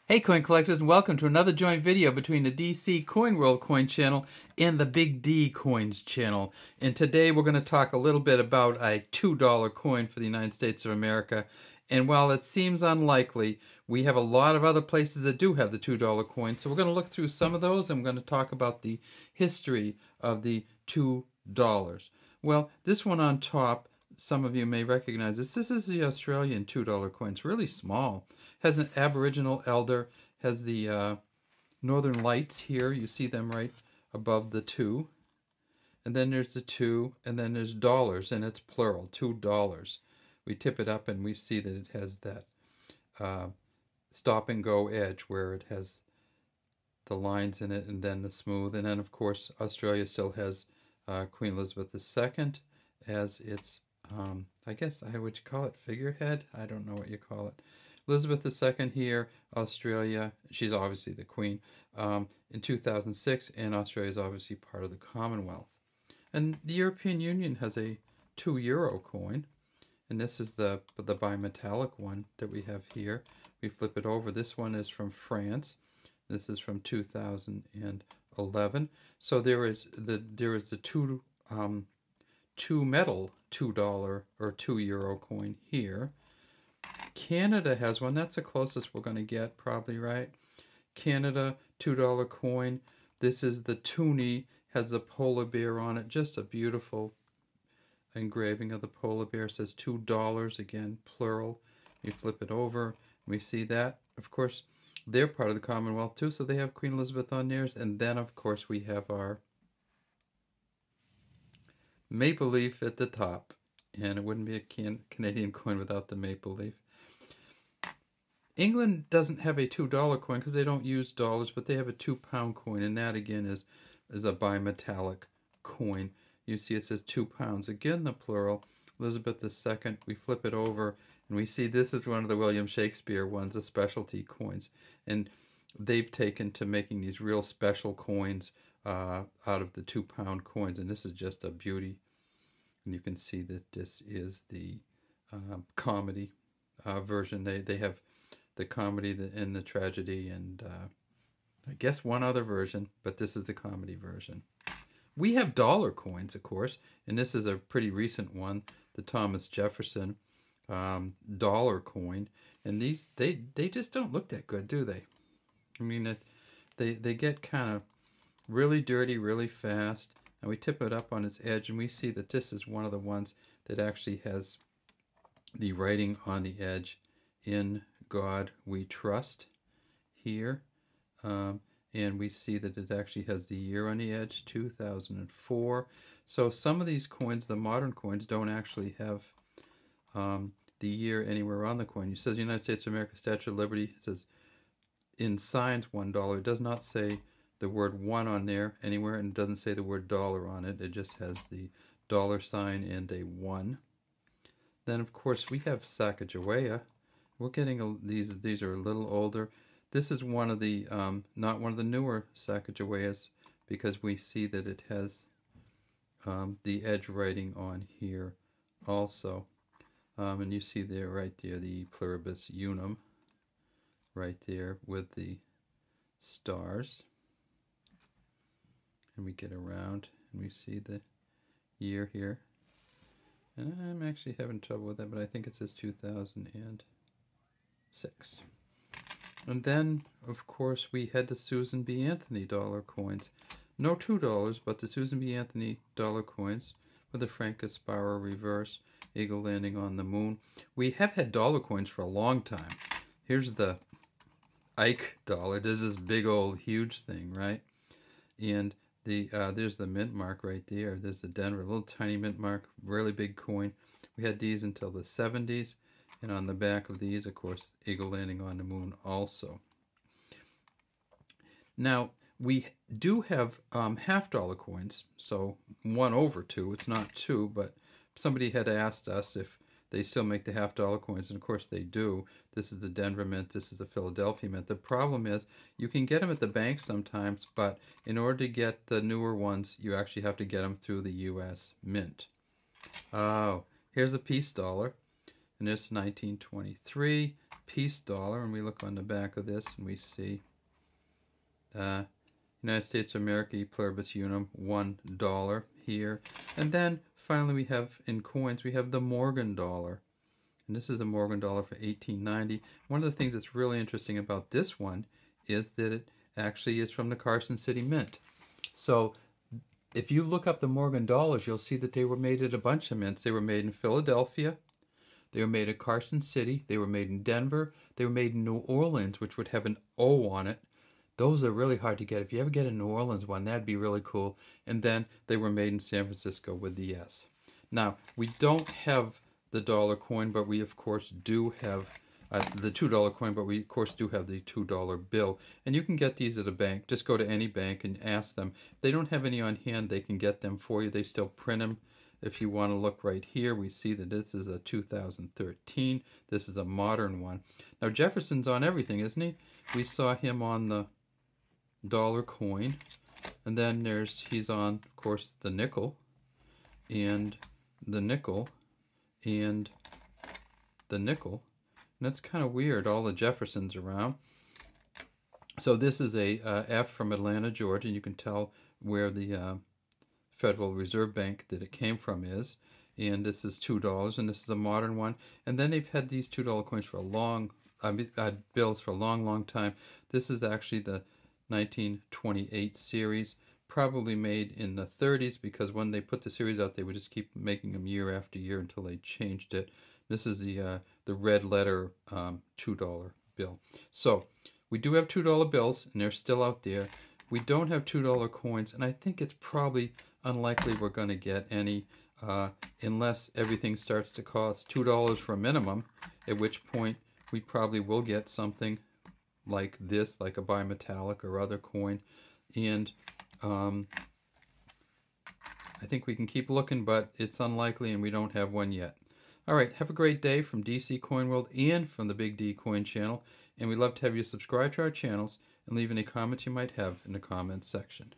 Hey coin collectors, and welcome to another joint video between the DC Coin World Coin channel and the Big D Coins channel. And today we're going to talk a little bit about a $2 coin for the United States of America. And while it seems unlikely, we have a lot of other places that do have the $2 coin. So we're going to look through some of those, and we're going to talk about the history of the $2. Well, this one on top, some of you may recognize this. This is the Australian $2 coin. It's really small. Has an Aboriginal elder, has the Northern Lights here. You see them right above the 2. And then there's the 2, and then there's dollars, and it's plural, $2. We tip it up and we see that it has that stop and go edge where it has the lines in it and then the smooth. And then, of course, Australia still has Queen Elizabeth II as its, I guess, would you call it figurehead? I don't know what you call it. Elizabeth II here, Australia, she's obviously the Queen, in 2006, and Australia is obviously part of the Commonwealth. And the European Union has a €2 coin, and this is the bimetallic one that we have here. We flip it over. This one is from France. This is from 2011. So there is the two metal $2 or €2 coin here. Canada has one. That's the closest we're going to get, probably, right? Canada $2 coin. This is the toonie, has the polar bear on it. Just a beautiful engraving of the polar bear. It says $2, again, plural. You flip it over, and we see that. Of course, they're part of the Commonwealth too, so they have Queen Elizabeth on theirs. And then, of course, we have our maple leaf at the top. And it wouldn't be a Canadian coin without the maple leaf. England doesn't have a $2 coin because they don't use dollars, but they have a £2 coin, and that again is a bimetallic coin. You see it says £2. Again, the plural. Elizabeth II. We flip it over, and we see this is one of the William Shakespeare ones, the specialty coins, and they've taken to making these real special coins out of the £2 coins, and this is just a beauty. And you can see that this is the comedy version. They have the comedy and the tragedy and I guess one other version, but this is the comedy version. We have dollar coins, of course, and this is a pretty recent one, the Thomas Jefferson dollar coin. And these, they just don't look that good, do they? I mean, they get kind of really dirty really fast. And we tip it up on its edge, and we see that this is one of the ones that actually has the writing on the edge, "In God We Trust," here. And we see that it actually has the year on the edge, 2004. So some of these coins, the modern coins, don't actually have the year anywhere on the coin. It says United States of America, Statue of Liberty. It says in signs $1. It does not say the word $1 on there anywhere, and it doesn't say the word dollar on it. It just has the $sign and a 1. Then, of course, we have Sacagawea. We're getting these are a little older. This is one of the not one of the newer Sacagaweas, because we see that it has the edge writing on here also, and you see there right there the Pluribus Unum right there with the stars. And we get around and we see the year here. And I'm actually having trouble with that, but I think it says 2006. And then, of course, we head to Susan B. Anthony dollar coins. No $2, but the Susan B. Anthony dollar coins with the Frank Gasparo reverse, eagle landing on the moon. We have had dollar coins for a long time. Here's the Ike dollar. There's this big old huge thing, right? And there's the mint mark right there. There's the Denver, little tiny mint mark, really big coin. We had these until the 70s, and on the back of these, of course, eagle landing on the moon also. Now, we do have half-dollar coins, so 1/2. It's not 2, but somebody had asked us if they still make the half-dollar coins, and of course they do. This is the Denver Mint, this is the Philadelphia Mint. The problem is you can get them at the bank sometimes, but in order to get the newer ones, you actually have to get them through the U.S. Mint. Oh, here's a peace dollar, and this is 1923. piece dollar, and we look on the back of this and we see United States of America, e pluribus unum, $1 here. And then finally we have, in coins, we have the Morgan dollar. And this is a Morgan dollar for 1890. One of the things that's really interesting about this one is that it actually is from the Carson City Mint. So if you look up the Morgan dollars, you'll see that they were made at a bunch of mints. They were made in Philadelphia. They were made at Carson City. They were made in Denver. They were made in New Orleans, which would have an O on it. Those are really hard to get. If you ever get a New Orleans one, that'd be really cool. And then they were made in San Francisco with the S. Now, we don't have the dollar coin, but we of course do have the $2 coin, but we of course do have the $2 bill. And you can get these at a bank. Just go to any bank and ask them. If they don't have any on hand, they can get them for you. They still print them. If you want to look right here, we see that this is a 2013. This is a modern one. Now Jefferson's on everything, isn't he? We saw him on the dollar coin, and then he's on, of course, the nickel, and the nickel, and the nickel. And that's kind of weird, all the Jeffersons around. So this is a F from Atlanta, Georgia, and you can tell where the Federal Reserve Bank that it came from is. And this is $2, and this is a modern one. And then they've had these $2 coins for bills for a long, long time. This is actually the 1928 series, probably made in the 30s, because when they put the series out, they would just keep making them year after year until they changed it. This is the red letter $2 bill. So we do have $2 bills, and they're still out there. We don't have $2 coins, and I think it's probably unlikely we're going to get any unless everything starts to cost $2 for a minimum, at which point we probably will get something like this, like a bimetallic or other coin. And I think we can keep looking, but it's unlikely, and we don't have one yet. All right, have a great day from DC Coin World and from the Big D Coin channel. And we'd love to have you subscribe to our channels and leave any comments you might have in the comments section.